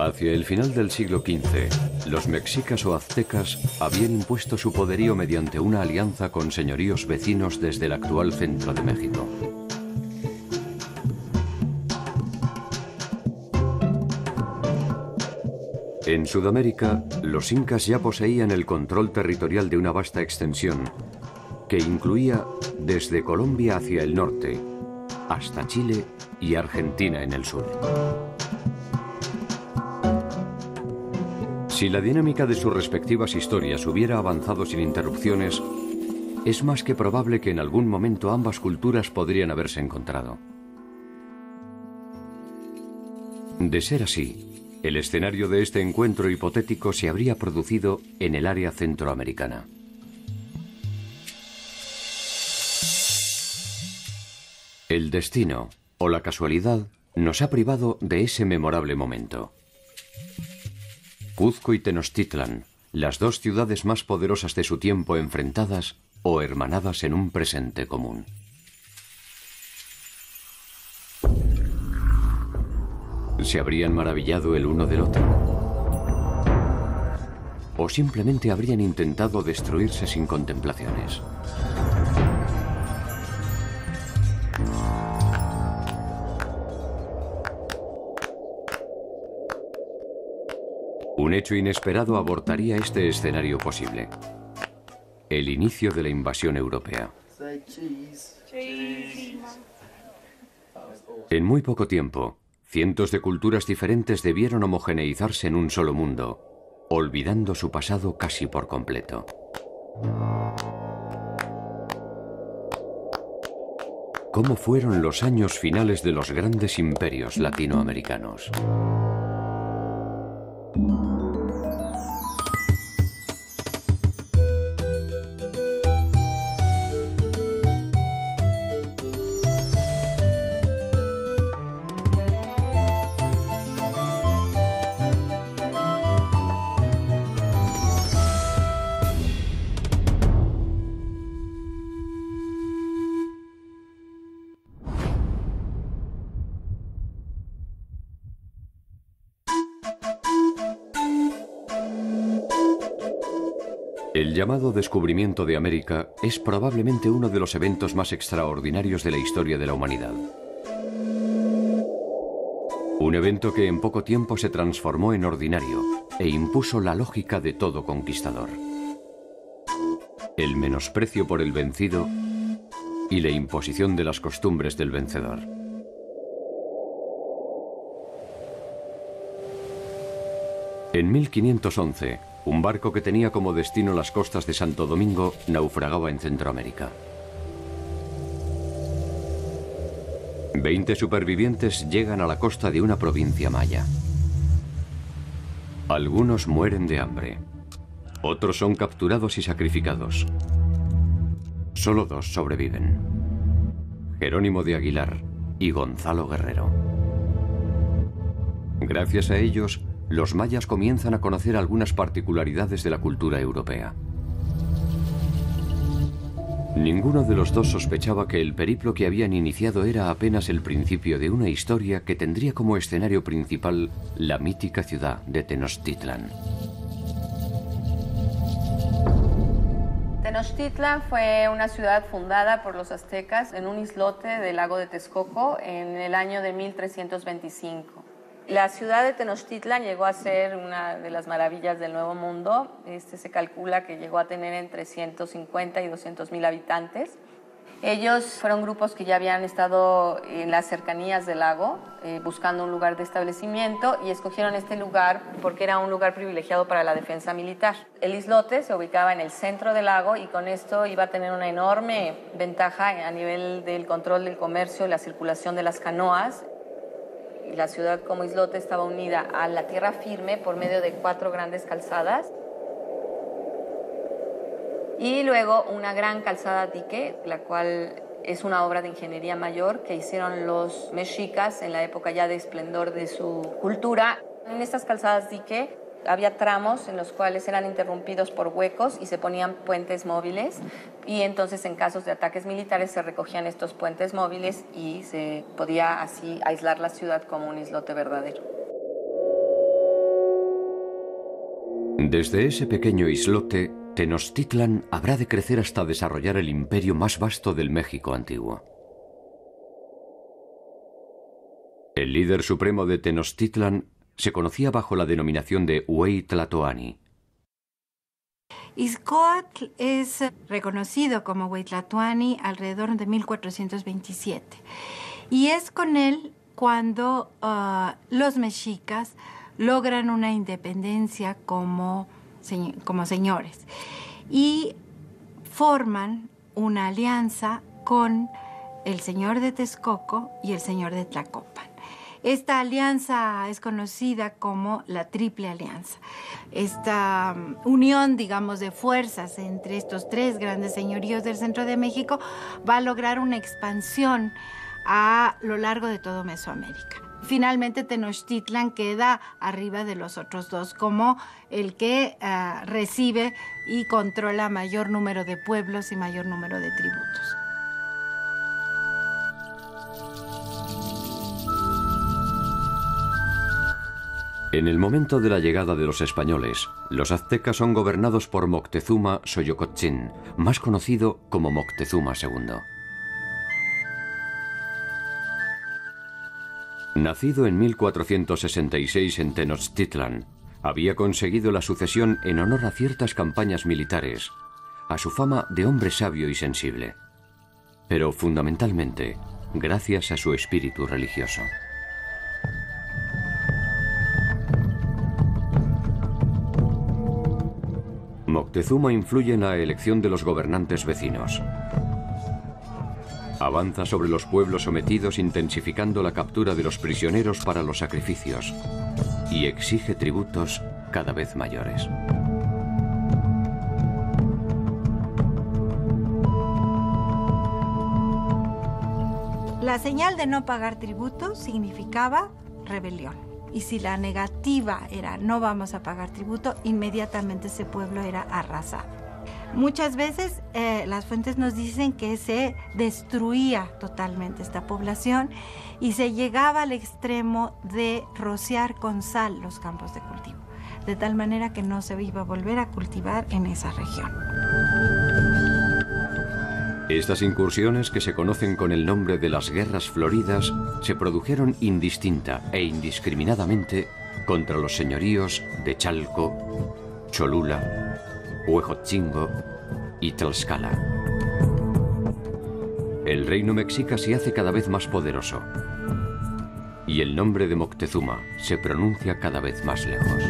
Hacia el final del siglo XV, los mexicas o aztecas habían impuesto su poderío mediante una alianza con señoríos vecinos desde el actual centro de México. En Sudamérica, los incas ya poseían el control territorial de una vasta extensión que incluía desde Colombia hacia el norte hasta Chile y Argentina en el sur. Si la dinámica de sus respectivas historias hubiera avanzado sin interrupciones, es más que probable que en algún momento ambas culturas podrían haberse encontrado. De ser así, el escenario de este encuentro hipotético se habría producido en el área centroamericana. El destino o la casualidad nos ha privado de ese memorable momento. Cuzco y Tenochtitlan, las dos ciudades más poderosas de su tiempo enfrentadas o hermanadas en un presente común. ¿Se habrían maravillado el uno del otro? ¿O simplemente habrían intentado destruirse sin contemplaciones? Un hecho inesperado abortaría este escenario posible: el inicio de la invasión europea. En muy poco tiempo, cientos de culturas diferentes debieron homogeneizarse en un solo mundo, olvidando su pasado casi por completo. ¿Cómo fueron los años finales de los grandes imperios latinoamericanos? El llamado descubrimiento de América es probablemente uno de los eventos más extraordinarios de la historia de la humanidad. Un evento que en poco tiempo se transformó en ordinario e impuso la lógica de todo conquistador: el menosprecio por el vencido y la imposición de las costumbres del vencedor. En 1511, un barco que tenía como destino las costas de Santo Domingo naufragaba en Centroamérica. 20 supervivientes llegan a la costa de una provincia maya. Algunos mueren de hambre. Otros son capturados y sacrificados. Solo 2 sobreviven: Jerónimo de Aguilar y Gonzalo Guerrero. Gracias a ellos, los mayas comienzan a conocer algunas particularidades de la cultura europea. Ninguno de los dos sospechaba que el periplo que habían iniciado era apenas el principio de una historia que tendría como escenario principal la mítica ciudad de Tenochtitlan. Tenochtitlan fue una ciudad fundada por los aztecas en un islote del lago de Texcoco en el año de 1325. La ciudad de Tenochtitlan llegó a ser una de las maravillas del Nuevo Mundo. Se calcula que llegó a tener entre 150 y 200,000 habitantes. Ellos fueron grupos que ya habían estado en las cercanías del lago buscando un lugar de establecimiento y escogieron este lugar porque era un lugar privilegiado para la defensa militar. El islote se ubicaba en el centro del lago y con esto iba a tener una enorme ventaja a nivel del control del comercio y la circulación de las canoas. La ciudad como islote estaba unida a la tierra firme por medio de 4 grandes calzadas y luego una gran calzada dique, la cual es una obra de ingeniería mayor que hicieron los mexicas en la época ya de esplendor de su cultura. En estas calzadas dique había tramos en los cuales eran interrumpidos por huecos y se ponían puentes móviles y entonces en casos de ataques militares se recogían estos puentes móviles y se podía así aislar la ciudad como un islote verdadero. Desde ese pequeño islote, Tenochtitlan habrá de crecer hasta desarrollar el imperio más vasto del México antiguo. El líder supremo de Tenochtitlan se conocía bajo la denominación de Hueytlatoani. Izcoatl es reconocido como Hueytlatoani alrededor de 1427 y es con él cuando los mexicas logran una independencia como señores y forman una alianza con el señor de Texcoco y el señor de Tlacopan. Esta alianza es conocida como la Triple Alianza. Esta unión, digamos, de fuerzas entre estos tres grandes señoríos del centro de México va a lograr una expansión a lo largo de todo Mesoamérica. Finalmente, Tenochtitlan queda arriba de los otros dos como el que recibe y controla mayor número de pueblos y mayor número de tributos. En el momento de la llegada de los españoles, los aztecas son gobernados por Moctezuma Xoyocotzin, más conocido como Moctezuma II. Nacido en 1466 en Tenochtitlan, había conseguido la sucesión en honor a ciertas campañas militares, a su fama de hombre sabio y sensible, pero fundamentalmente gracias a su espíritu religioso. Moctezuma influye en la elección de los gobernantes vecinos. Avanza sobre los pueblos sometidos intensificando la captura de los prisioneros para los sacrificios y exige tributos cada vez mayores. La señal de no pagar tributo significaba rebelión. Y si la negativa era no vamos a pagar tributo, inmediatamente ese pueblo era arrasado. Muchas veces las fuentes nos dicen que se destruía totalmente esta población y se llegaba al extremo de rociar con sal los campos de cultivo, de tal manera que no se iba a volver a cultivar en esa región. Estas incursiones, que se conocen con el nombre de las Guerras Floridas, se produjeron indistinta e indiscriminadamente contra los señoríos de Chalco, Cholula, Huejotzingo y Tlaxcala. El reino mexica se hace cada vez más poderoso y el nombre de Moctezuma se pronuncia cada vez más lejos.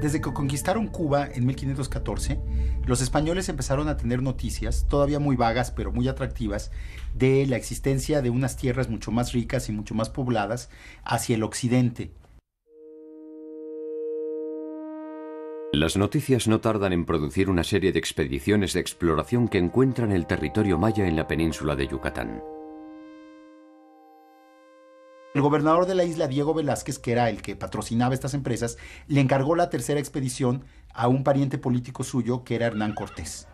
Desde que conquistaron Cuba en 1514, los españoles empezaron a tener noticias, todavía muy vagas pero muy atractivas, de la existencia de unas tierras mucho más ricas y mucho más pobladas hacia el occidente. Las noticias no tardan en producir una serie de expediciones de exploración que encuentran el territorio maya en la península de Yucatán. El gobernador de la isla, Diego Velázquez, que era el que patrocinaba estas empresas, le encargó la tercera expedición a un pariente político suyo, que era Hernán Cortés.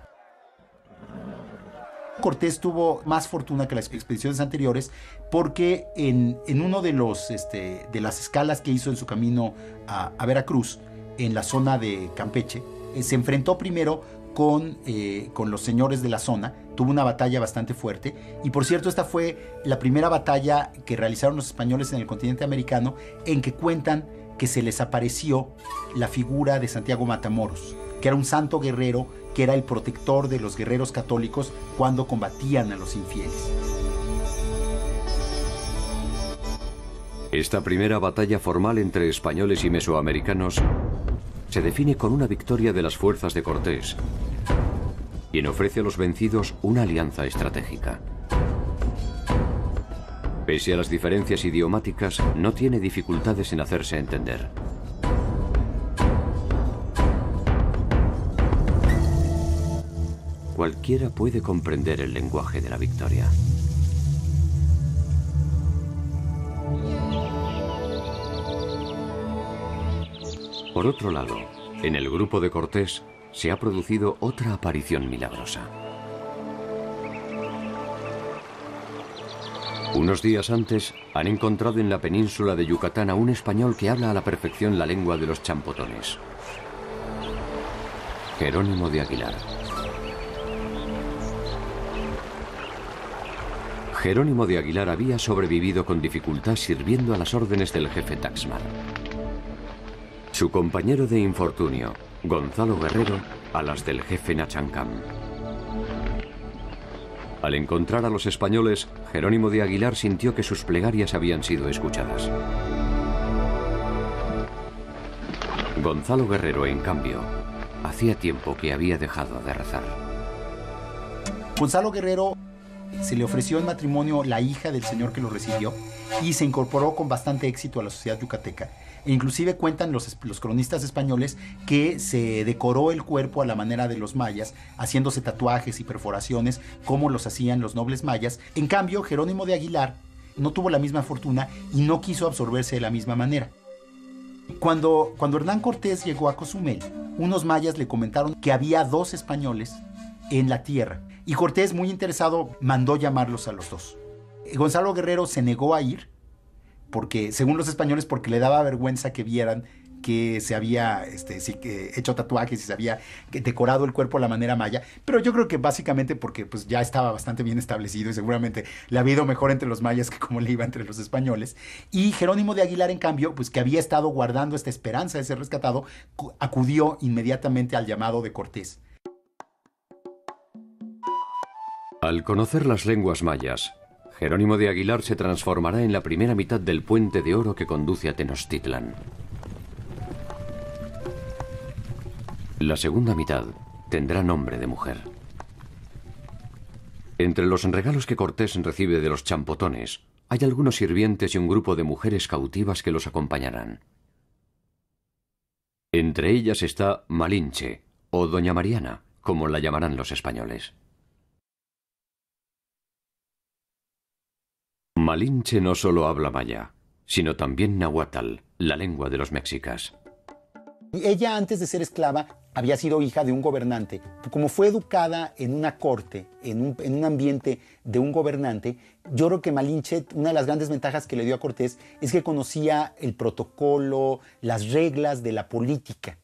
Cortés tuvo más fortuna que las expediciones anteriores porque en uno de las escalas que hizo en su camino a Veracruz, en la zona de Campeche, se enfrentó primero con los señores de la zona. Tuvo una batalla bastante fuerte y, por cierto, esta fue la primera batalla que realizaron los españoles en el continente americano en que cuentan que se les apareció la figura de Santiago Matamoros, que era un santo guerrero, que era el protector de los guerreros católicos cuando combatían a los infieles. Esta primera batalla formal entre españoles y mesoamericanos se define con una victoria de las fuerzas de Cortés, quien ofrece a los vencidos una alianza estratégica. Pese a las diferencias idiomáticas, no tiene dificultades en hacerse entender. Cualquiera puede comprender el lenguaje de la victoria. Por otro lado, en el grupo de Cortés se ha producido otra aparición milagrosa. Unos días antes, han encontrado en la península de Yucatán a un español que habla a la perfección la lengua de los champotones. Jerónimo de Aguilar. Jerónimo de Aguilar había sobrevivido con dificultad sirviendo a las órdenes del jefe Taxmar. Su compañero de infortunio, Gonzalo Guerrero, a las del jefe Nachancam. Al encontrar a los españoles, Jerónimo de Aguilar sintió que sus plegarias habían sido escuchadas. Gonzalo Guerrero, en cambio, hacía tiempo que había dejado de rezar. Gonzalo Guerrero se le ofreció en matrimonio la hija del señor que lo recibió y se incorporó con bastante éxito a la sociedad yucateca. E inclusive cuentan los cronistas españoles que se decoró el cuerpo a la manera de los mayas, haciéndose tatuajes y perforaciones como los hacían los nobles mayas. En cambio, Jerónimo de Aguilar no tuvo la misma fortuna y no quiso absorberse de la misma manera. Cuando Hernán Cortés llegó a Cozumel, unos mayas le comentaron que había 2 españoles en la tierra. Y Cortés, muy interesado, mandó llamarlos a los 2. Gonzalo Guerrero se negó a ir, porque, según los españoles, porque le daba vergüenza que vieran que se había hecho tatuajes y se había decorado el cuerpo a la manera maya. Pero yo creo que básicamente porque pues, ya estaba bastante bien establecido y seguramente le había ido mejor entre los mayas que como le iba entre los españoles. Y Jerónimo de Aguilar, en cambio, pues que había estado guardando esta esperanza de ser rescatado, acudió inmediatamente al llamado de Cortés. Al conocer las lenguas mayas, Jerónimo de Aguilar se transformará en la primera mitad del puente de oro que conduce a Tenochtitlan. La segunda mitad tendrá nombre de mujer. Entre los regalos que Cortés recibe de los champotones, hay algunos sirvientes y un grupo de mujeres cautivas que los acompañarán. Entre ellas está Malinche, o Doña Mariana, como la llamarán los españoles. Malinche no solo habla maya, sino también náhuatl, la lengua de los mexicas. Ella, antes de ser esclava, había sido hija de un gobernante. Como fue educada en una corte, en un ambiente de un gobernante, yo creo que Malinche, una de las grandes ventajas que le dio a Cortés es que conocía el protocolo, las reglas de la política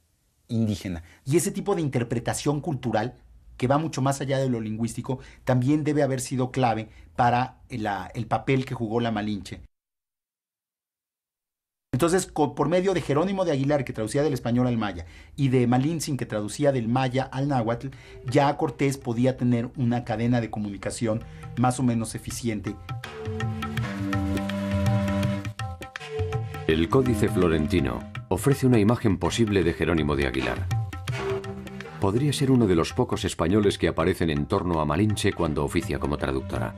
indígena. Y ese tipo de interpretación cultural, que va mucho más allá de lo lingüístico, también debe haber sido clave para el papel que jugó la Malinche. Entonces, por medio de Jerónimo de Aguilar, que traducía del español al maya, y de Malintzin, que traducía del maya al náhuatl, ya Cortés podía tener una cadena de comunicación más o menos eficiente. El Códice Florentino ofrece una imagen posible de Jerónimo de Aguilar. Podría ser uno de los pocos españoles que aparecen en torno a Malinche cuando oficia como traductora.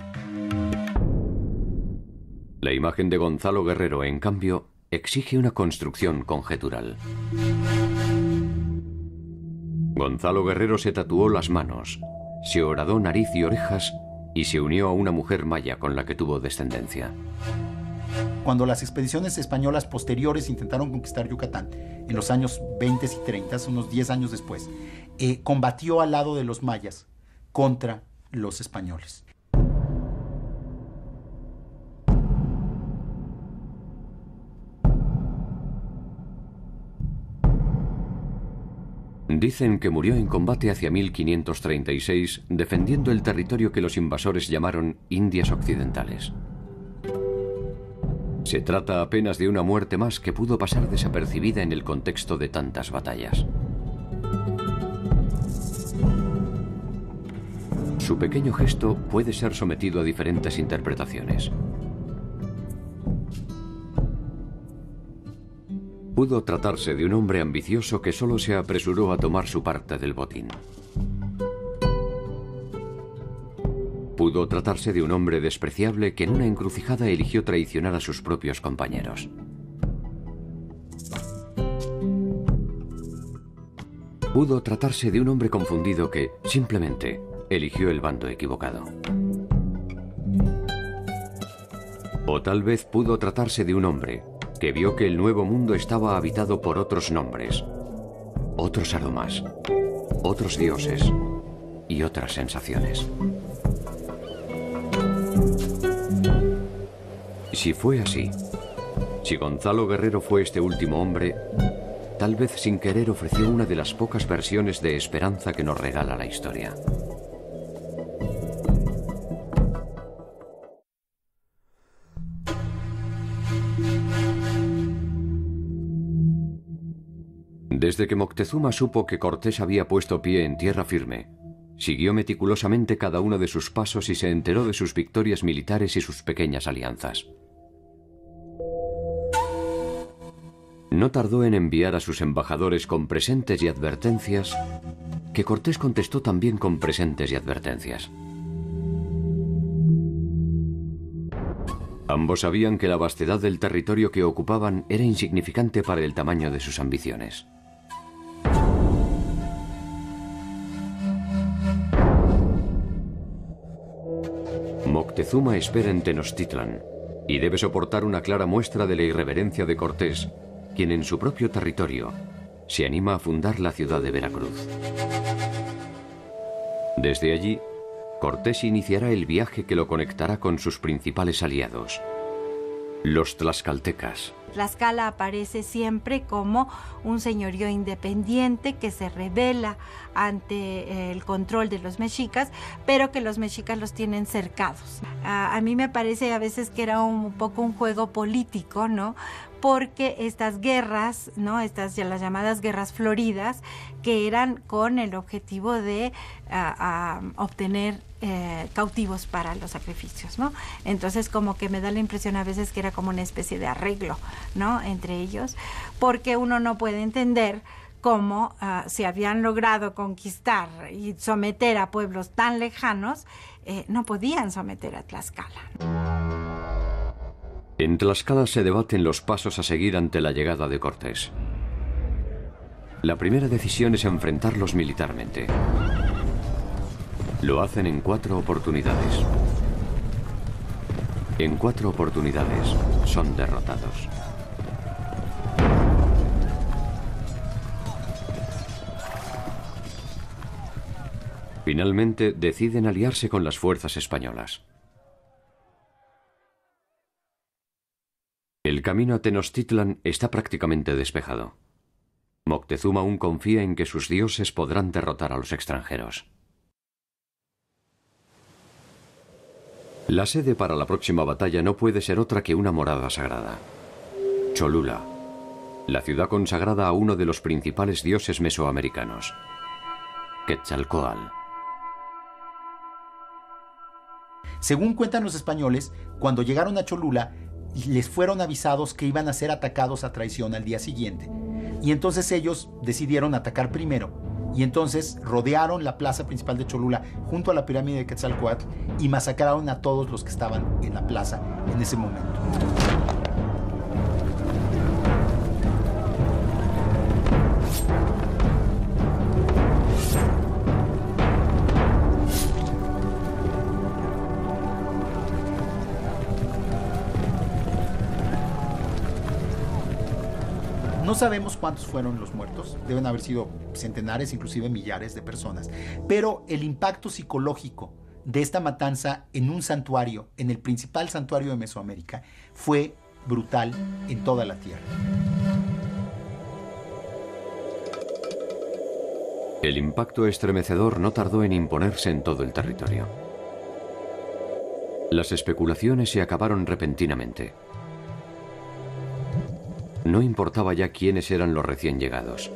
La imagen de Gonzalo Guerrero, en cambio, exige una construcción conjetural. Gonzalo Guerrero se tatuó las manos, se horadó nariz y orejas y se unió a una mujer maya con la que tuvo descendencia. Cuando las expediciones españolas posteriores intentaron conquistar Yucatán, en los años 20 y 30, unos 10 años después, combatió al lado de los mayas contra los españoles. Dicen que murió en combate hacia 1536, defendiendo el territorio que los invasores llamaron Indias Occidentales. Se trata apenas de una muerte más que pudo pasar desapercibida en el contexto de tantas batallas. Su pequeño gesto puede ser sometido a diferentes interpretaciones. Pudo tratarse de un hombre ambicioso que solo se apresuró a tomar su parte del botín. Pudo tratarse de un hombre despreciable que en una encrucijada eligió traicionar a sus propios compañeros. Pudo tratarse de un hombre confundido que, simplemente, eligió el bando equivocado. O tal vez pudo tratarse de un hombre que vio que el nuevo mundo estaba habitado por otros nombres, otros aromas, otros dioses y otras sensaciones. Si fue así, si Gonzalo Guerrero fue este último hombre, tal vez sin querer ofreció una de las pocas versiones de esperanza que nos regala la historia. Desde que Moctezuma supo que Cortés había puesto pie en tierra firme, siguió meticulosamente cada uno de sus pasos y se enteró de sus victorias militares y sus pequeñas alianzas. No tardó en enviar a sus embajadores con presentes y advertencias, que Cortés contestó también con presentes y advertencias. Ambos sabían que la vastedad del territorio que ocupaban era insignificante para el tamaño de sus ambiciones. Moctezuma espera en Tenochtitlan y debe soportar una clara muestra de la irreverencia de Cortés, quien en su propio territorio se anima a fundar la ciudad de Veracruz. Desde allí, Cortés iniciará el viaje que lo conectará con sus principales aliados, los tlaxcaltecas. Tlaxcala aparece siempre como un señorío independiente que se rebela ante el control de los mexicas, pero que los mexicas los tienen cercados. A mí me parece a veces que era un poco un juego político, ¿no? Porque estas guerras, ¿no? Estas ya las llamadas guerras floridas, que eran con el objetivo de obtener cautivos para los sacrificios, ¿no? Entonces como que me da la impresión a veces que era como una especie de arreglo, ¿no? Entre ellos, porque uno no puede entender cómo si habían logrado conquistar y someter a pueblos tan lejanos, no podían someter a Tlaxcala. En Tlaxcala se debaten los pasos a seguir ante la llegada de Cortés. La primera decisión es enfrentarlos militarmente. Lo hacen en 4 oportunidades. En 4 oportunidades son derrotados. Finalmente deciden aliarse con las fuerzas españolas. El camino a Tenochtitlan está prácticamente despejado. Moctezuma aún confía en que sus dioses podrán derrotar a los extranjeros. La sede para la próxima batalla no puede ser otra que una morada sagrada: Cholula, la ciudad consagrada a uno de los principales dioses mesoamericanos, Quetzalcóatl. Según cuentan los españoles, cuando llegaron a Cholula, les fueron avisados que iban a ser atacados a traición al día siguiente. Y entonces ellos decidieron atacar primero. Y entonces rodearon la plaza principal de Cholula junto a la pirámide de Quetzalcóatl y masacraron a todos los que estaban en la plaza en ese momento. No sabemos cuántos fueron los muertos, deben haber sido centenares, inclusive millares de personas, pero el impacto psicológico de esta matanza en un santuario, en el principal santuario de Mesoamérica, fue brutal en toda la tierra. El impacto estremecedor no tardó en imponerse en todo el territorio. Las especulaciones se acabaron repentinamente. No importaba ya quiénes eran los recién llegados.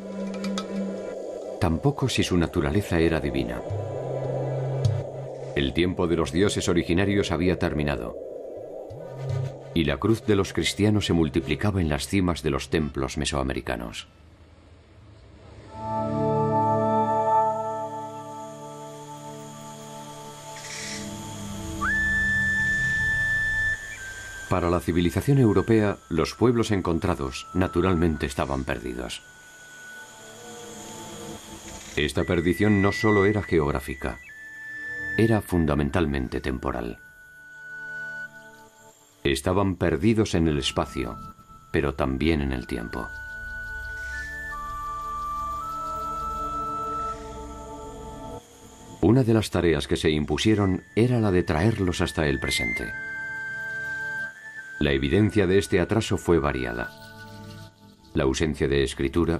Tampoco si su naturaleza era divina. El tiempo de los dioses originarios había terminado. Y la cruz de los cristianos se multiplicaba en las cimas de los templos mesoamericanos. Para la civilización europea, los pueblos encontrados naturalmente estaban perdidos. Esta perdición no solo era geográfica, era fundamentalmente temporal. Estaban perdidos en el espacio, pero también en el tiempo. Una de las tareas que se impusieron era la de traerlos hasta el presente. La evidencia de este atraso fue variada. La ausencia de escritura,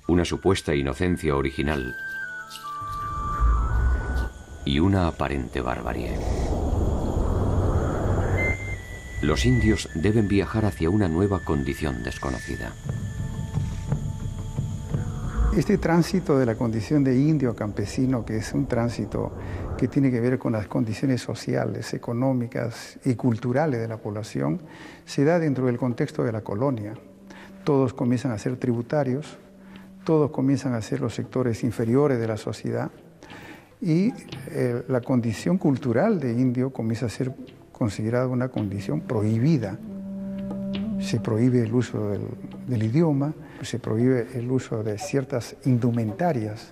una supuesta inocencia original y una aparente barbarie. Los indios deben viajar hacia una nueva condición desconocida. Este tránsito de la condición de indio a campesino, que es un tránsito que tiene que ver con las condiciones sociales, económicas y culturales de la población, se da dentro del contexto de la colonia. Todos comienzan a ser tributarios, todos comienzan a ser los sectores inferiores de la sociedad y la condición cultural de indio comienza a ser considerada una condición prohibida. Se prohíbe el uso del idioma, se prohíbe el uso de ciertas indumentarias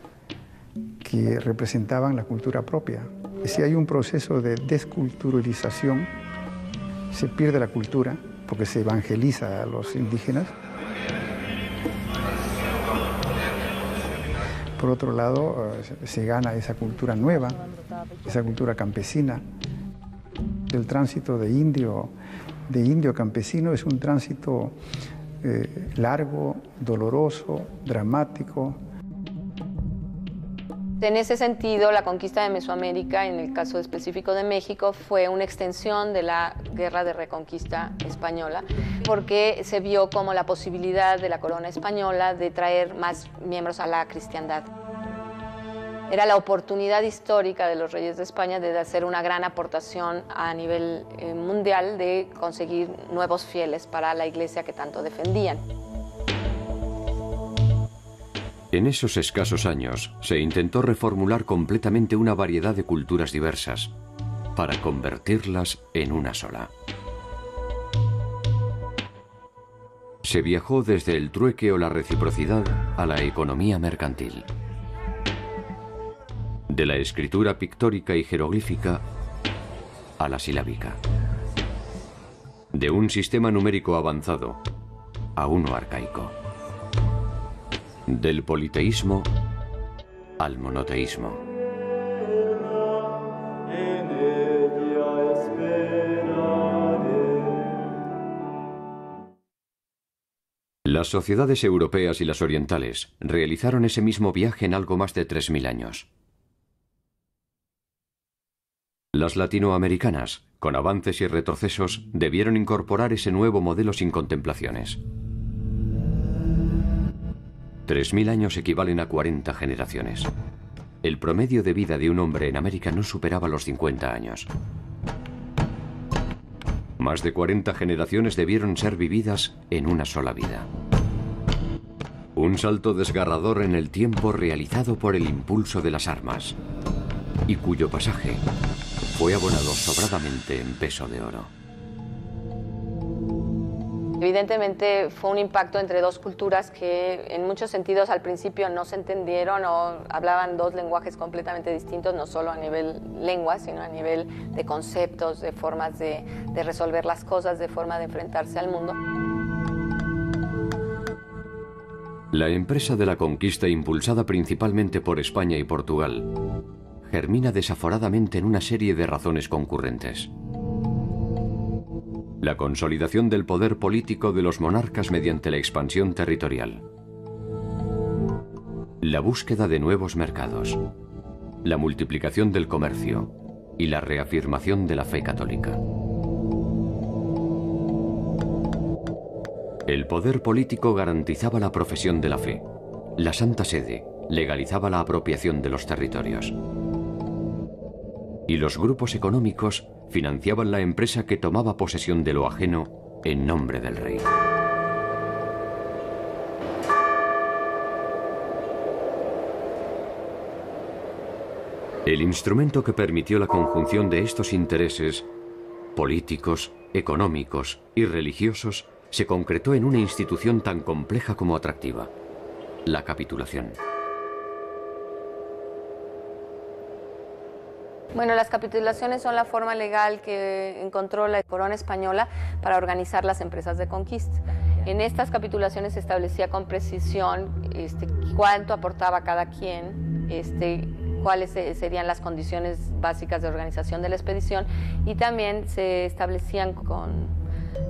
que representaban la cultura propia. Si hay un proceso de desculturalización, se pierde la cultura porque se evangeliza a los indígenas. Por otro lado, se gana esa cultura nueva, esa cultura campesina. El tránsito de indio a campesino es un tránsito largo, doloroso, dramático. En ese sentido, la conquista de Mesoamérica, en el caso específico de México, fue una extensión de la Guerra de Reconquista española, porque se vio como la posibilidad de la corona española de traer más miembros a la cristiandad. Era la oportunidad histórica de los reyes de España de hacer una gran aportación a nivel mundial, de conseguir nuevos fieles para la iglesia que tanto defendían. En esos escasos años se intentó reformular completamente una variedad de culturas diversas para convertirlas en una sola. Se viajó desde el trueque o la reciprocidad a la economía mercantil. De la escritura pictórica y jeroglífica a la silábica. De un sistema numérico avanzado a uno arcaico. Del politeísmo al monoteísmo. Las sociedades europeas y las orientales realizaron ese mismo viaje en algo más de 3000 años. Las latinoamericanas, con avances y retrocesos, debieron incorporar ese nuevo modelo sin contemplaciones. 3000 años equivalen a 40 generaciones. El promedio de vida de un hombre en América no superaba los 50 años. Más de 40 generaciones debieron ser vividas en una sola vida. Un salto desgarrador en el tiempo realizado por el impulso de las armas, y cuyo pasaje fue abonado sobradamente en peso de oro. Evidentemente fue un impacto entre dos culturas que en muchos sentidos al principio no se entendieron o hablaban dos lenguajes completamente distintos, no solo a nivel lengua, sino a nivel de conceptos, de formas de resolver las cosas, de forma de enfrentarse al mundo. La empresa de la conquista, impulsada principalmente por España y Portugal, germina desaforadamente en una serie de razones concurrentes. La consolidación del poder político de los monarcas mediante la expansión territorial. La búsqueda de nuevos mercados. La multiplicación del comercio y la reafirmación de la fe católica. El poder político garantizaba la profesión de la fe. La Santa Sede legalizaba la apropiación de los territorios. Y los grupos económicos financiaban la empresa que tomaba posesión de lo ajeno en nombre del rey. El instrumento que permitió la conjunción de estos intereses políticos, económicos y religiosos se concretó en una institución tan compleja como atractiva: la capitulación. Bueno, las capitulaciones son la forma legal que encontró la corona española para organizar las empresas de conquista. En estas capitulaciones se establecía con precisión cuánto aportaba cada quien, cuáles serían las condiciones básicas de organización de la expedición, y también se establecían con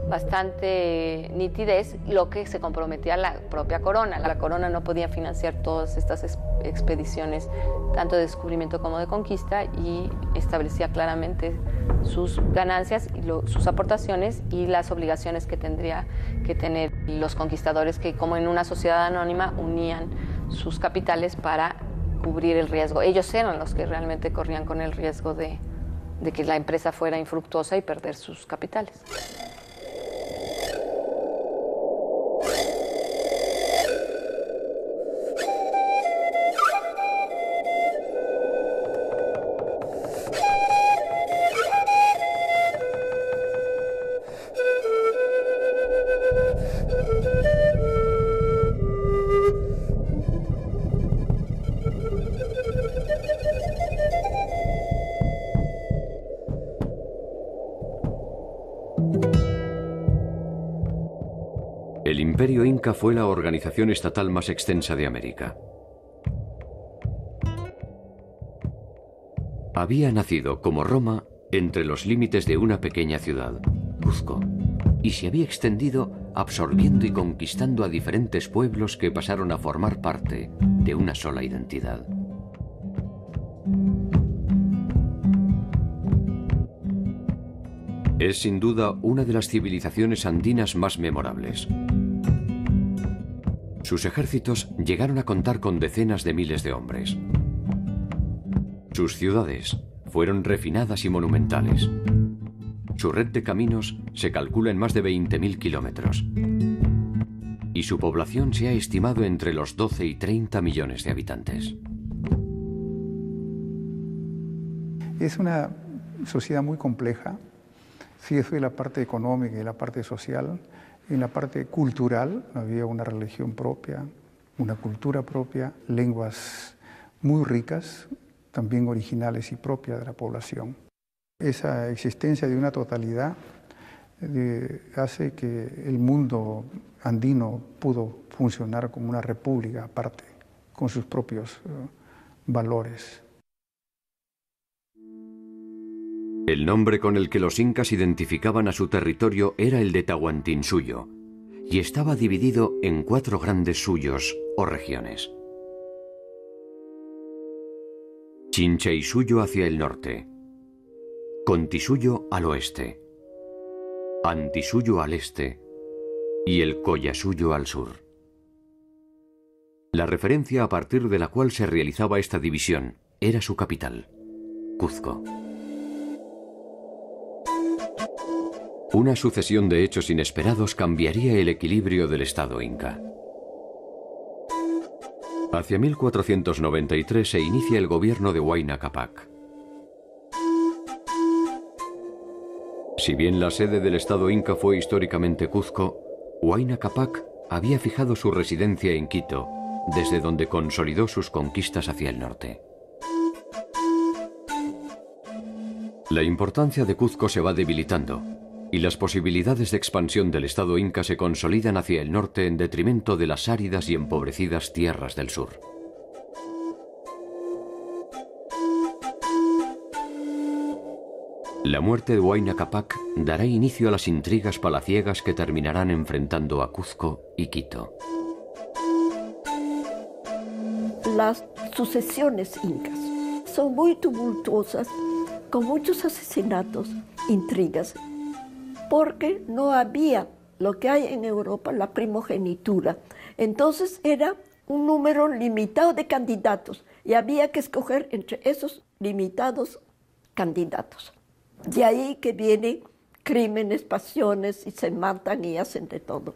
bastante nitidez lo que se comprometía la propia corona. La corona no podía financiar todas estas expediciones, tanto de descubrimiento como de conquista, y establecía claramente sus ganancias, y sus aportaciones y las obligaciones que tendría que tener los conquistadores, que como en una sociedad anónima unían sus capitales para cubrir el riesgo. Ellos eran los que realmente corrían con el riesgo de que la empresa fuera infructuosa y perder sus capitales. El Imperio Inca fue la organización estatal más extensa de América. Había nacido, como Roma, entre los límites de una pequeña ciudad, Cuzco, y se había extendido absorbiendo y conquistando a diferentes pueblos que pasaron a formar parte de una sola identidad. Es sin duda una de las civilizaciones andinas más memorables. Sus ejércitos llegaron a contar con decenas de miles de hombres. Sus ciudades fueron refinadas y monumentales. Su red de caminos se calcula en más de 20.000 kilómetros. Y su población se ha estimado entre los 12 y 30 millones de habitantes. Es una sociedad muy compleja. Sí, eso es la parte económica y la parte social. En la parte cultural había una religión propia, una cultura propia, lenguas muy ricas, también originales y propias de la población. Esa existencia de una totalidad hace que el mundo andino pudo funcionar como una república aparte, con sus propios valores. El nombre con el que los incas identificaban a su territorio era el de Tahuantinsuyo, y estaba dividido en 4 grandes suyos o regiones. Chincheysuyo hacia el norte, Contisuyo al oeste, Antisuyo al este y el Collasuyo al sur. La referencia a partir de la cual se realizaba esta división era su capital, Cuzco. Una sucesión de hechos inesperados cambiaría el equilibrio del Estado inca. Hacia 1493 se inicia el gobierno de Huayna Cápac. Si bien la sede del Estado inca fue históricamente Cuzco, Huayna Cápac había fijado su residencia en Quito, desde donde consolidó sus conquistas hacia el norte. La importancia de Cuzco se va debilitando, y las posibilidades de expansión del Estado inca se consolidan hacia el norte en detrimento de las áridas y empobrecidas tierras del sur. La muerte de Huayna Cápac dará inicio a las intrigas palaciegas que terminarán enfrentando a Cuzco y Quito. Las sucesiones incas son muy tumultuosas, con muchos asesinatos, intrigas, porque no había lo que hay en Europa, la primogenitura. Entonces era un número limitado de candidatos y había que escoger entre esos limitados candidatos. De ahí que vienen crímenes, pasiones, y se matan y hacen de todo.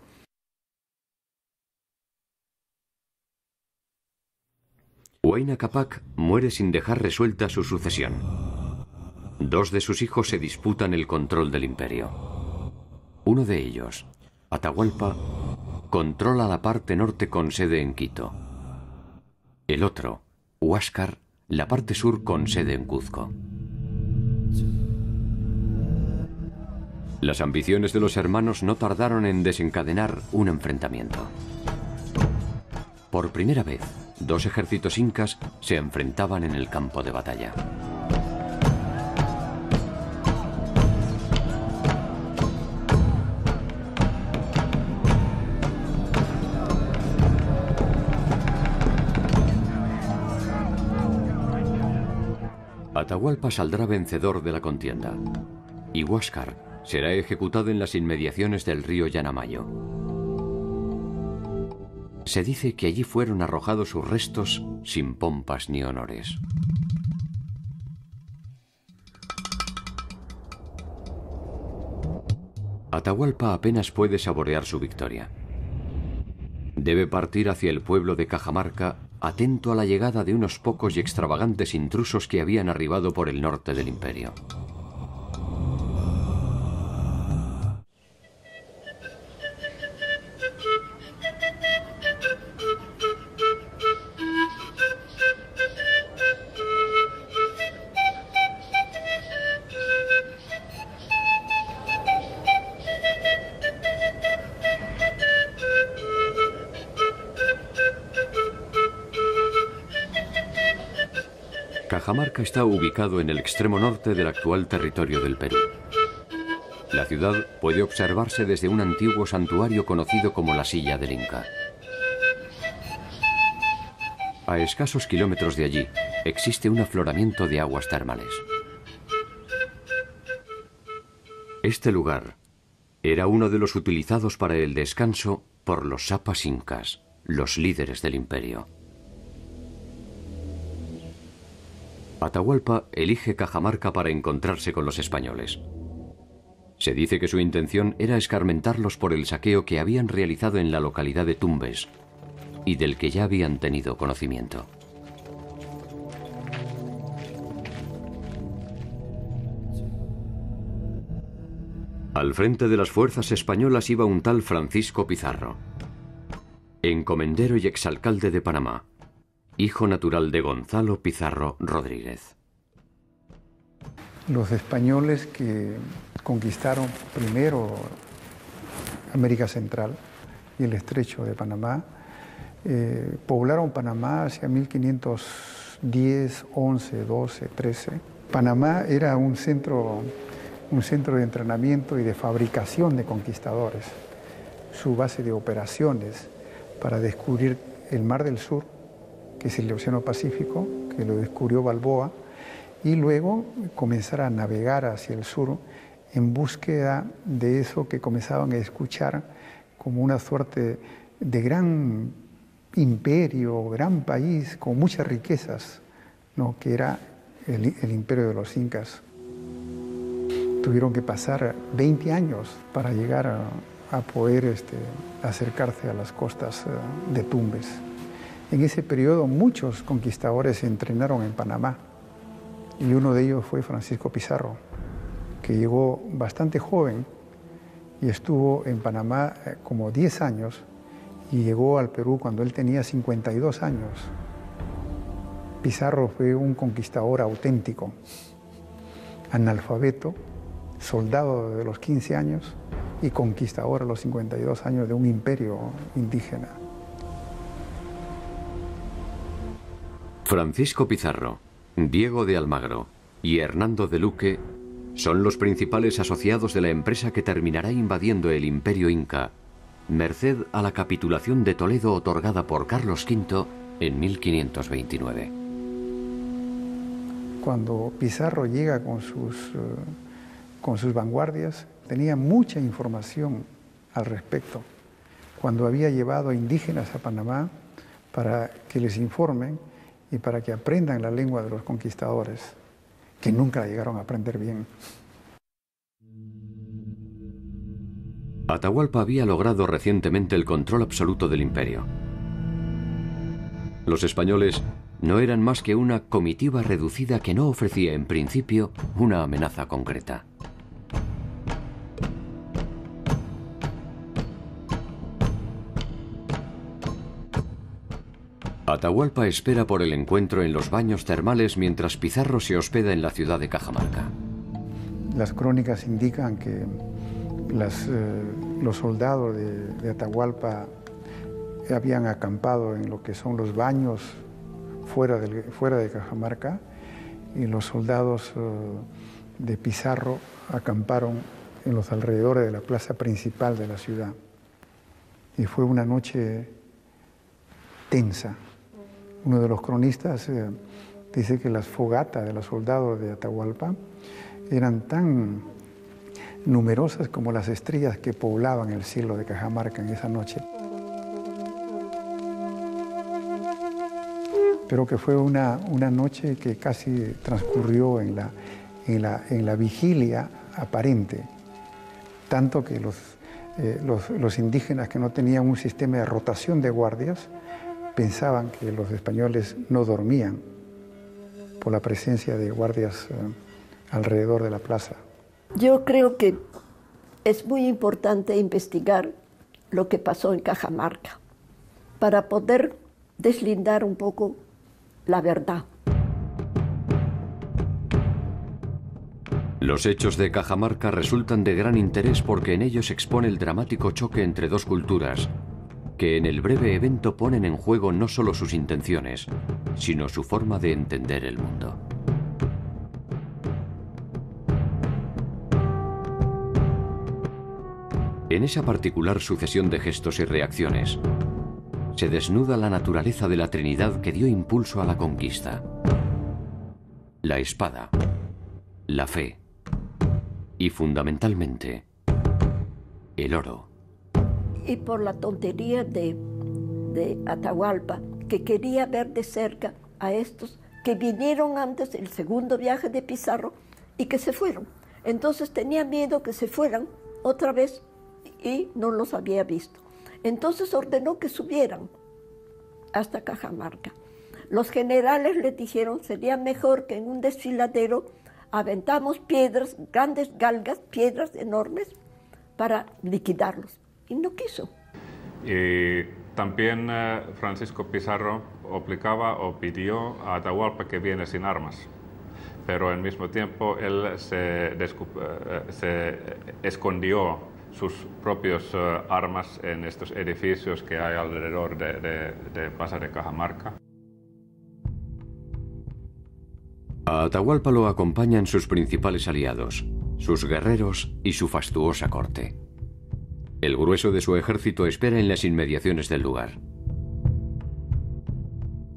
Huayna Cápac muere sin dejar resuelta su sucesión. 2 de sus hijos se disputan el control del imperio. Uno de ellos, Atahualpa, controla la parte norte con sede en Quito. El otro, Huáscar, la parte sur con sede en Cuzco. Las ambiciones de los hermanos no tardaron en desencadenar un enfrentamiento. Por primera vez, 2 ejércitos incas se enfrentaban en el campo de batalla. Atahualpa saldrá vencedor de la contienda y Huáscar será ejecutado en las inmediaciones del río Yanamayo. Se dice que allí fueron arrojados sus restos sin pompas ni honores. Atahualpa apenas puede saborear su victoria. Debe partir hacia el pueblo de Cajamarca, atento a la llegada de unos pocos y extravagantes intrusos que habían arribado por el norte del imperio. Cajamarca está ubicado en el extremo norte del actual territorio del Perú. La ciudad puede observarse desde un antiguo santuario conocido como la Silla del Inca. A escasos kilómetros de allí existe un afloramiento de aguas termales. Este lugar era uno de los utilizados para el descanso por los sapas incas, los líderes del imperio. Atahualpa elige Cajamarca para encontrarse con los españoles. Se dice que su intención era escarmentarlos por el saqueo que habían realizado en la localidad de Tumbes y del que ya habían tenido conocimiento. Al frente de las fuerzas españolas iba un tal Francisco Pizarro, encomendero y exalcalde de Panamá, hijo natural de Gonzalo Pizarro Rodríguez. Los españoles que conquistaron primero América Central y el estrecho de Panamá, poblaron Panamá hacia 1510, 11, 12, 13. Panamá era un centro de entrenamiento y de fabricación de conquistadores, su base de operaciones para descubrir el Mar del Sur, que es el Océano Pacífico, que lo descubrió Balboa, y luego comenzar a navegar hacia el sur en búsqueda de eso que comenzaban a escuchar como una suerte de gran imperio, gran país, con muchas riquezas, ¿no?, que era el imperio de los incas. Tuvieron que pasar 20 años para llegar a poder acercarse a las costas de Tumbes. En ese periodo muchos conquistadores se entrenaron en Panamá y uno de ellos fue Francisco Pizarro, que llegó bastante joven y estuvo en Panamá como 10 años y llegó al Perú cuando él tenía 52 años. Pizarro fue un conquistador auténtico, analfabeto, soldado de los 15 años y conquistador a los 52 años de un imperio indígena. Francisco Pizarro, Diego de Almagro y Hernando de Luque son los principales asociados de la empresa que terminará invadiendo el imperio inca, merced a la capitulación de Toledo otorgada por Carlos V en 1529. Cuando Pizarro llega con sus vanguardias, tenía mucha información al respecto. Cuando había llevado a indígenas a Panamá para que les informen y para que aprendan la lengua de los conquistadores, que nunca la llegaron a aprender bien. Atahualpa había logrado recientemente el control absoluto del imperio. Los españoles no eran más que una comitiva reducida que no ofrecía en principio una amenaza concreta. Atahualpa espera por el encuentro en los baños termales mientras Pizarro se hospeda en la ciudad de Cajamarca. Las crónicas indican que los soldados de Atahualpa habían acampado en lo que son los baños fuera de Cajamarca y los soldados de Pizarro acamparon en los alrededores de la plaza principal de la ciudad. Y fue una noche tensa. Uno de los cronistas Dice que las fogatas de los soldados de Atahualpa eran tan numerosas como las estrellas que poblaban el cielo de Cajamarca en esa noche. Pero que fue una noche que casi transcurrió en la vigilia aparente, tanto que los indígenas que no tenían un sistema de rotación de guardias pensaban que los españoles no dormían por la presencia de guardias alrededor de la plaza. Yo creo que es muy importante investigar lo que pasó en Cajamarca para poder deslindar un poco la verdad. Los hechos de Cajamarca resultan de gran interés porque en ellos se expone el dramático choque entre dos culturas, que en el breve evento ponen en juego no solo sus intenciones, sino su forma de entender el mundo. En esa particular sucesión de gestos y reacciones, se desnuda la naturaleza de la Trinidad que dio impulso a la conquista: la espada, la fe y, fundamentalmente, el oro. Y por la tontería de Atahualpa, que quería ver de cerca a estos que vinieron antes del segundo viaje de Pizarro y que se fueron. Entonces tenía miedo que se fueran otra vez y no los había visto. Entonces ordenó que subieran hasta Cajamarca. Los generales le dijeron, sería mejor que en un desfiladero aventamos piedras, grandes galgas, piedras enormes, para liquidarlos. Y no quiso. Y también Francisco Pizarro obligaba o pidió a Atahualpa que viene sin armas, pero al mismo tiempo él se escondió sus propios armas en estos edificios que hay alrededor de Plaza de Cajamarca. A Atahualpa lo acompañan sus principales aliados, sus guerreros y su fastuosa corte. El grueso de su ejército espera en las inmediaciones del lugar.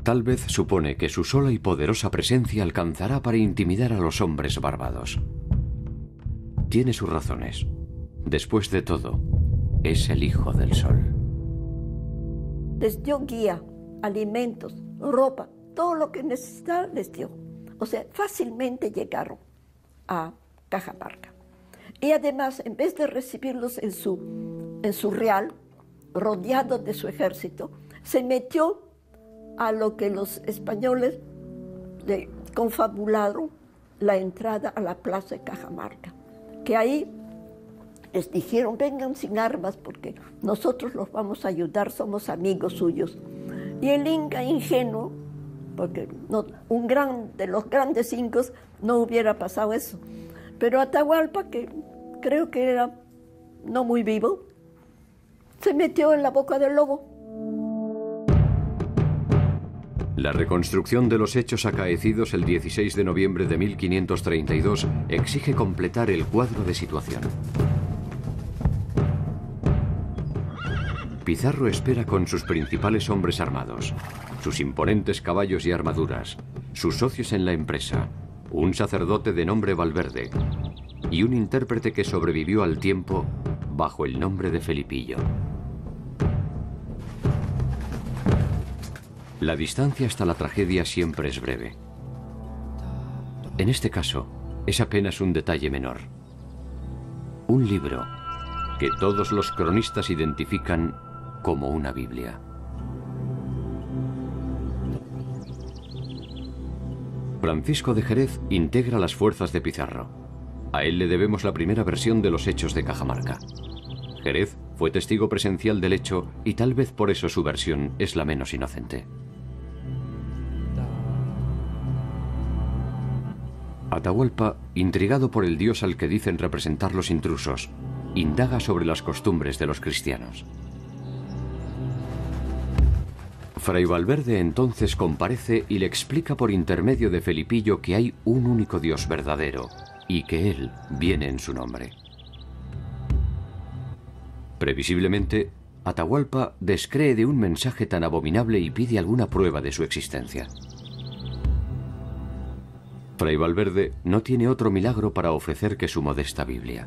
Tal vez supone que su sola y poderosa presencia alcanzará para intimidar a los hombres barbados. Tiene sus razones. Después de todo, es el Hijo del Sol. Les dio guía, alimentos, ropa, todo lo que necesitaban les dio. O sea, fácilmente llegaron a Cajamarca. Y además, en vez de recibirlos en su real, rodeado de su ejército, se metió a lo que los españoles le confabularon la entrada a la plaza de Cajamarca, que ahí les dijeron, vengan sin armas porque nosotros los vamos a ayudar, somos amigos suyos. Y el inca ingenuo, porque de los grandes incas no hubiera pasado eso, pero Atahualpa, que creo que era no muy vivo, se metió en la boca del lobo. La reconstrucción de los hechos acaecidos el 16 de noviembre de 1532 exige completar el cuadro de situación. Pizarro espera con sus principales hombres armados, sus imponentes caballos y armaduras, sus socios en la empresa, un sacerdote de nombre Valverde y un intérprete que sobrevivió al tiempo bajo el nombre de Felipillo. La distancia hasta la tragedia siempre es breve. En este caso, es apenas un detalle menor. Un libro que todos los cronistas identifican como una Biblia. Francisco de Jerez integra las fuerzas de Pizarro. A él le debemos la primera versión de los hechos de Cajamarca. Jerez fue testigo presencial del hecho y tal vez por eso su versión es la menos inocente. Atahualpa, intrigado por el dios al que dicen representar los intrusos, indaga sobre las costumbres de los cristianos. Fray Valverde entonces comparece y le explica por intermedio de Felipillo que hay un único Dios verdadero y que Él viene en su nombre. Previsiblemente, Atahualpa descree de un mensaje tan abominable y pide alguna prueba de su existencia. Fray Valverde no tiene otro milagro para ofrecer que su modesta Biblia.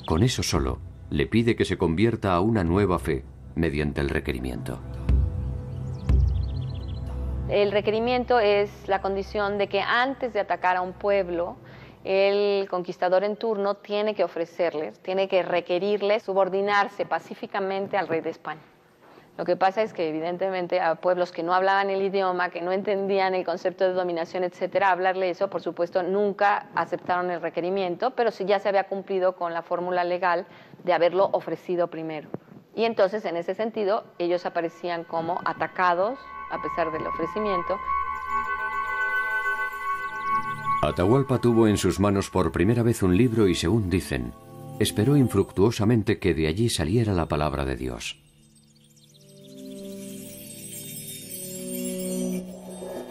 Con eso solo, le pide que se convierta a una nueva fe mediante el requerimiento. El requerimiento es la condición de que antes de atacar a un pueblo, el conquistador en turno tiene que ofrecerles, tiene que requerirles subordinarse pacíficamente al rey de España. Lo que pasa es que evidentemente a pueblos que no hablaban el idioma, que no entendían el concepto de dominación, etcétera, hablarle eso, por supuesto, nunca aceptaron el requerimiento, pero sí ya se había cumplido con la fórmula legal de haberlo ofrecido primero. Y entonces, en ese sentido, ellos aparecían como atacados a pesar del ofrecimiento. Atahualpa tuvo en sus manos por primera vez un libro y, según dicen, esperó infructuosamente que de allí saliera la palabra de Dios.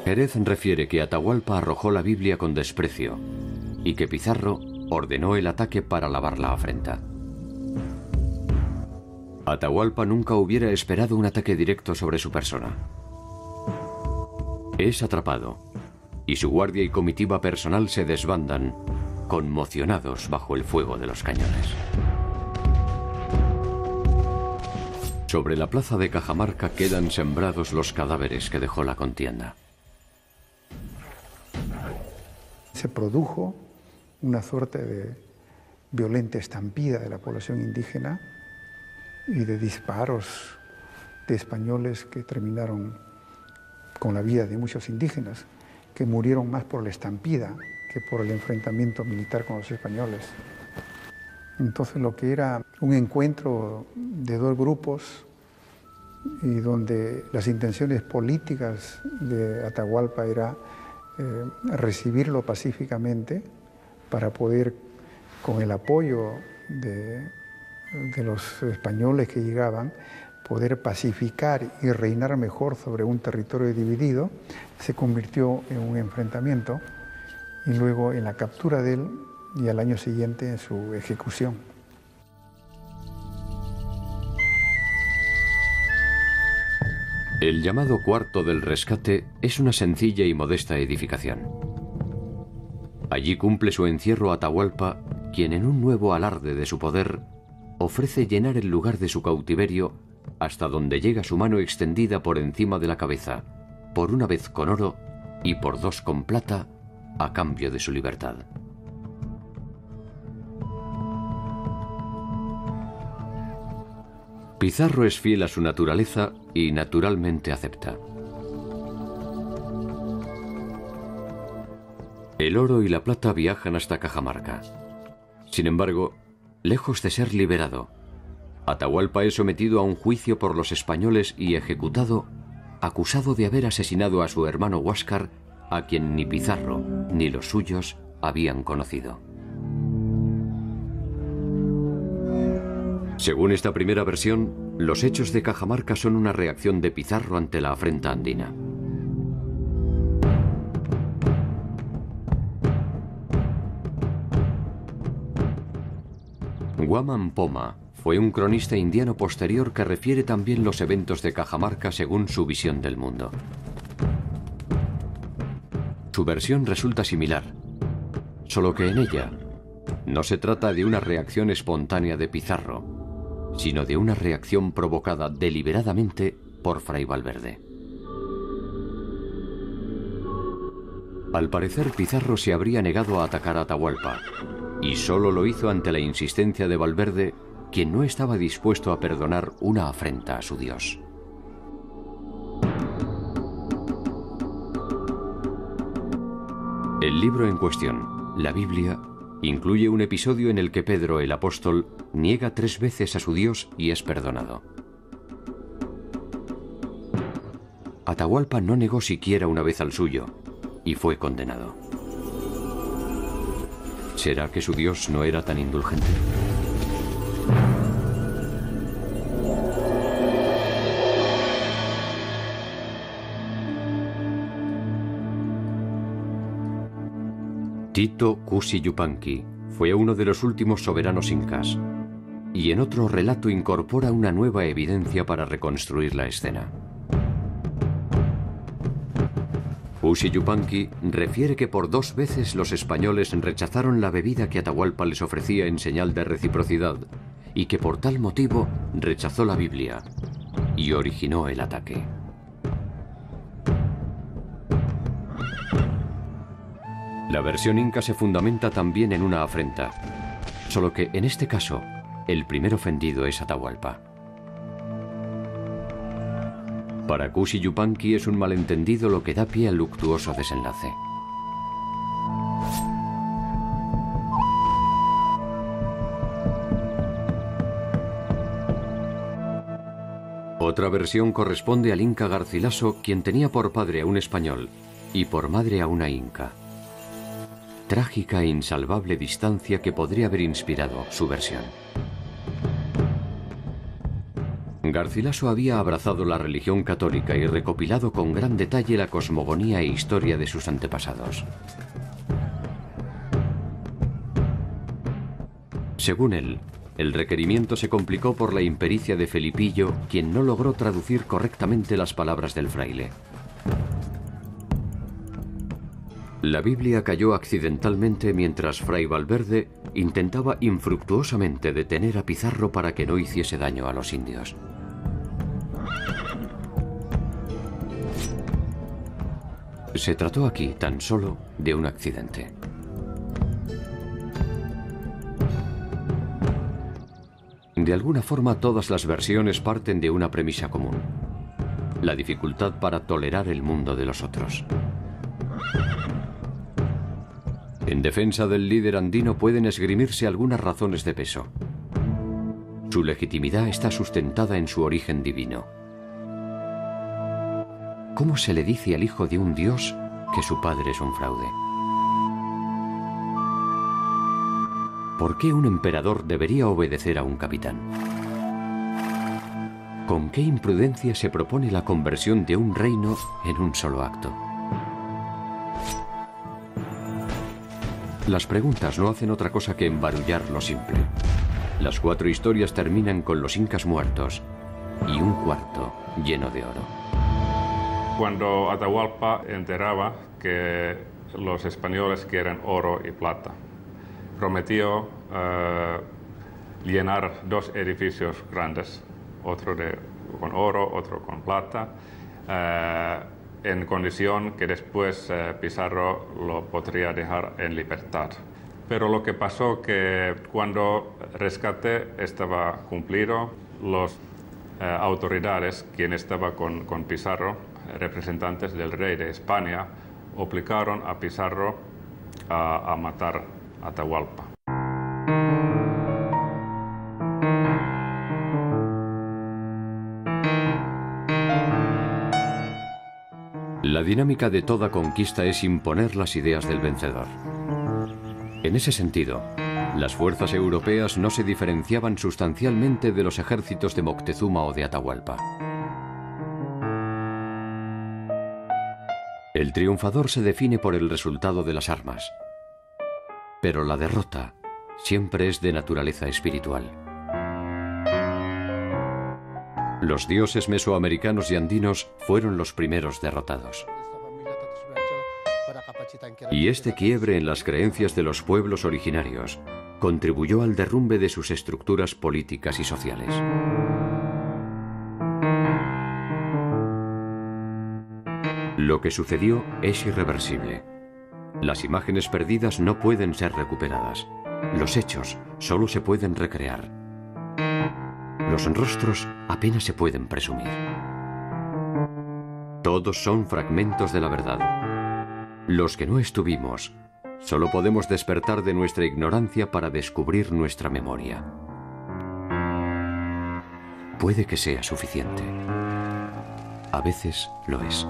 Jerez refiere que Atahualpa arrojó la Biblia con desprecio y que Pizarro ordenó el ataque para lavar la afrenta. Atahualpa nunca hubiera esperado un ataque directo sobre su persona. Es atrapado y su guardia y comitiva personal se desbandan, conmocionados bajo el fuego de los cañones. Sobre la plaza de Cajamarca quedan sembrados los cadáveres que dejó la contienda. Se produjo una suerte de violenta estampida de la población indígena y de disparos de españoles que terminaron con la vida de muchos indígenas, que murieron más por la estampida que por el enfrentamiento militar con los españoles. Entonces, lo que era un encuentro de dos grupos y donde las intenciones políticas de Atahualpa era recibirlo pacíficamente para poder, con el apoyo de los españoles que llegaban, poder pacificar y reinar mejor sobre un territorio dividido, se convirtió en un enfrentamiento y luego en la captura de él y al año siguiente en su ejecución. El llamado Cuarto del Rescate es una sencilla y modesta edificación. Allí cumple su encierro Atahualpa, quien en un nuevo alarde de su poder ofrece llenar el lugar de su cautiverio hasta donde llega su mano extendida por encima de la cabeza, por una vez con oro y por dos con plata, a cambio de su libertad. Pizarro es fiel a su naturaleza y naturalmente acepta. El oro y la plata viajan hasta Cajamarca. Sin embargo, lejos de ser liberado, Atahualpa es sometido a un juicio por los españoles y ejecutado, acusado de haber asesinado a su hermano Huáscar, a quien ni Pizarro ni los suyos habían conocido. Según esta primera versión, los hechos de Cajamarca son una reacción de Pizarro ante la afrenta andina. Guamán Poma fue un cronista indiano posterior que refiere también los eventos de Cajamarca según su visión del mundo. Su versión resulta similar, solo que en ella no se trata de una reacción espontánea de Pizarro, sino de una reacción provocada deliberadamente por Fray Valverde. Al parecer, Pizarro se habría negado a atacar a Atahualpa, y solo lo hizo ante la insistencia de Valverde, quien no estaba dispuesto a perdonar una afrenta a su Dios. El libro en cuestión, la Biblia, incluye un episodio en el que Pedro el apóstol niega 3 veces a su Dios y es perdonado. Atahualpa no negó siquiera una vez al suyo y fue condenado. ¿Será que su Dios no era tan indulgente? Tito Cusi Yupanqui fue uno de los últimos soberanos incas, y en otro relato incorpora una nueva evidencia para reconstruir la escena. Cusi Yupanqui refiere que por 2 veces los españoles rechazaron la bebida que Atahualpa les ofrecía en señal de reciprocidad y que por tal motivo rechazó la Biblia y originó el ataque. La versión inca se fundamenta también en una afrenta, solo que en este caso el primer ofendido es Atahualpa. Para Cusi Yupanqui es un malentendido lo que da pie al luctuoso desenlace. Otra versión corresponde al inca Garcilaso, quien tenía por padre a un español y por madre a una inca. Trágica e insalvable distancia que podría haber inspirado su versión. Garcilaso había abrazado la religión católica y recopilado con gran detalle la cosmogonía e historia de sus antepasados. Según él, el requerimiento se complicó por la impericia de Felipillo, quien no logró traducir correctamente las palabras del fraile. La Biblia cayó accidentalmente mientras Fray Valverde intentaba infructuosamente detener a Pizarro para que no hiciese daño a los indios. Se trató aquí tan solo de un accidente. De alguna forma, todas las versiones parten de una premisa común: la dificultad para tolerar el mundo de los otros. En defensa del líder andino pueden esgrimirse algunas razones de peso. Su legitimidad está sustentada en su origen divino. ¿Cómo se le dice al hijo de un dios que su padre es un fraude? ¿Por qué un emperador debería obedecer a un capitán? ¿Con qué imprudencia se propone la conversión de un reino en un solo acto? Las preguntas no hacen otra cosa que embarullar lo simple. Las 4 historias terminan con los incas muertos y un cuarto lleno de oro. Cuando Atahualpa enteraba que los españoles quieren oro y plata, prometió llenar 2 edificios grandes, otro con oro, otro con plata, en condición que después Pizarro lo podría dejar en libertad. Pero lo que pasó que cuando el rescate estaba cumplido, las autoridades, quien estaba con Pizarro, representantes del rey de España, obligaron a Pizarro a matar a Atahualpa. La dinámica de toda conquista es imponer las ideas del vencedor. En ese sentido, las fuerzas europeas no se diferenciaban sustancialmente de los ejércitos de Moctezuma o de Atahualpa. El triunfador se define por el resultado de las armas, pero la derrota siempre es de naturaleza espiritual. Los dioses mesoamericanos y andinos fueron los primeros derrotados. Y este quiebre en las creencias de los pueblos originarios contribuyó al derrumbe de sus estructuras políticas y sociales. Lo que sucedió es irreversible. Las imágenes perdidas no pueden ser recuperadas. Los hechos solo se pueden recrear. Los rostros apenas se pueden presumir. Todos son fragmentos de la verdad. Los que no estuvimos, solo podemos despertar de nuestra ignorancia para descubrir nuestra memoria. Puede que sea suficiente. A veces lo es.